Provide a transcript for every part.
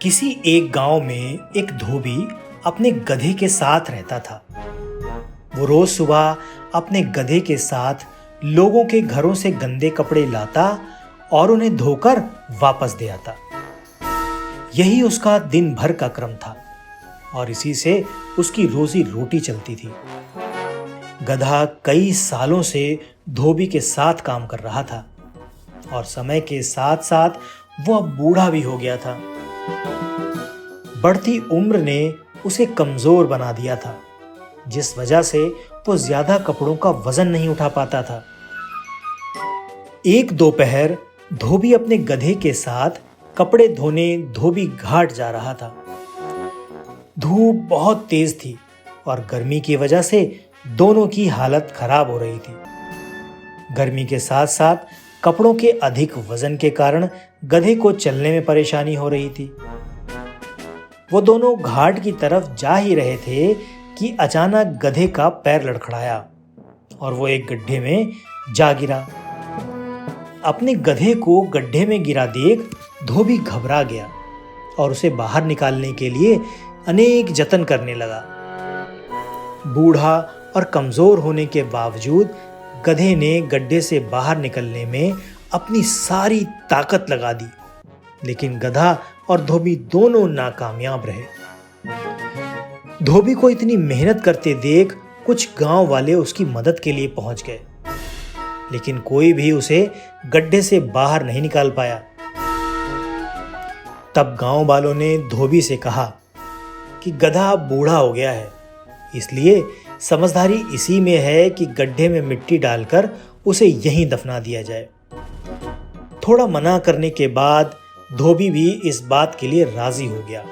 किसी एक गांव में एक धोबी अपने गधे के साथ रहता था। वो रोज सुबह अपने गधे के साथ लोगों के घरों से गंदे कपड़े लाता और उन्हें धोकर वापस दे आता। यही उसका दिन भर का क्रम था और इसी से उसकी रोजी रोटी चलती थी। गधा कई सालों से धोबी के साथ काम कर रहा था और समय के साथ साथ वो अब बूढ़ा भी हो गया था। बढ़ती उम्र ने उसे कमजोर बना दिया था, जिस वजह से वो ज्यादा कपड़ों का वजन नहीं उठा पाता था। एक दोपहर धोबी अपने गधे के साथ कपड़े धोने धोबी घाट जा रहा था। धूप बहुत तेज थी और गर्मी की वजह से दोनों की हालत खराब हो रही थी। गर्मी के साथ साथ कपड़ों के अधिक वजन के कारण गधे को चलने में परेशानी हो रही थी। वो दोनों घाट की तरफ जा ही रहे थे कि अचानक गधे का पैर लड़खड़ाया और वो एक गड्ढे में जा गिरा। अपने गधे को गड्ढे में गिरा देख धोबी घबरा गया और उसे बाहर निकालने के लिए अनेक जतन करने लगा। बूढ़ा और कमजोर होने के बावजूद गधे ने गड्ढे से बाहर निकलने में अपनी सारी ताकत लगा दी, लेकिन गधा और धोबी दोनों नाकामयाब रहे। धोबी को इतनी मेहनत करते देख कुछ गांव वाले उसकी मदद के लिए पहुंच गए, लेकिन कोई भी उसे गड्ढे से बाहर नहीं निकाल पाया। तब गांव वालों ने धोबी से कहा कि गधा बूढ़ा हो गया है, इसलिए समझदारी इसी में है कि गड्ढे में मिट्टी डालकर उसे यहीं दफना दिया जाए। थोड़ा मना करने के बाद धोबी भी इस बात के लिए राजी हो गया।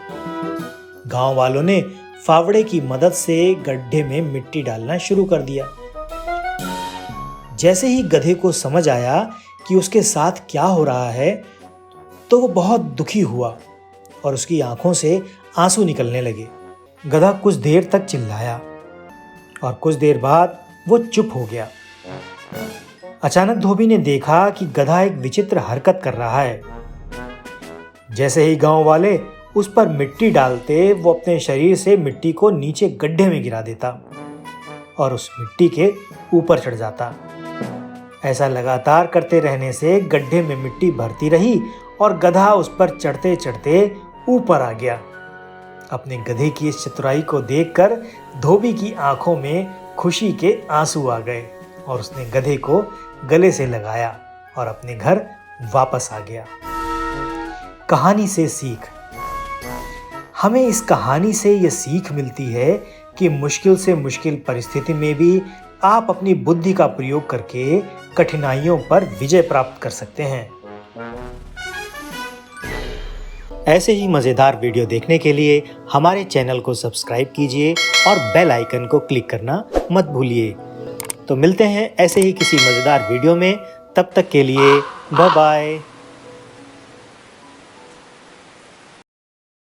गांव वालों ने फावड़े की मदद से गड्ढे में मिट्टी डालना शुरू कर दिया। जैसे ही गधे को समझ आया कि उसके साथ क्या हो रहा है, तो वो बहुत दुखी हुआ और उसकी आंखों से आंसू निकलने लगे। गधा कुछ देर तक चिल्लाया और कुछ देर बाद वो चुप हो गया। अचानक धोबी ने देखा कि गधा एक विचित्र हरकत कर रहा है। जैसे ही गांव वाले उस पर मिट्टी डालते, वो अपने शरीर से मिट्टी को नीचे गड्ढे में गिरा देता और उस मिट्टी के ऊपर चढ़ जाता। ऐसा लगातार करते रहने से गड्ढे में मिट्टी भरती रही और गधा उस पर चढ़ते चढ़ते ऊपर आ गया। अपने गधे की इस चतुराई को देखकर धोबी की आंखों में खुशी के आंसू आ गए और उसने गधे को गले से लगाया और अपने घर वापस आ गया। कहानी से सीख। हमें इस कहानी से यह सीख मिलती है कि मुश्किल से मुश्किल परिस्थिति में भी आप अपनी बुद्धि का प्रयोग करके कठिनाइयों पर विजय प्राप्त कर सकते हैं। ऐसे ही मज़ेदार वीडियो देखने के लिए हमारे चैनल को सब्सक्राइब कीजिए और बेल आइकन को क्लिक करना मत भूलिए। तो मिलते हैं ऐसे ही किसी मज़ेदार वीडियो में। तब तक के लिए बाय बाय।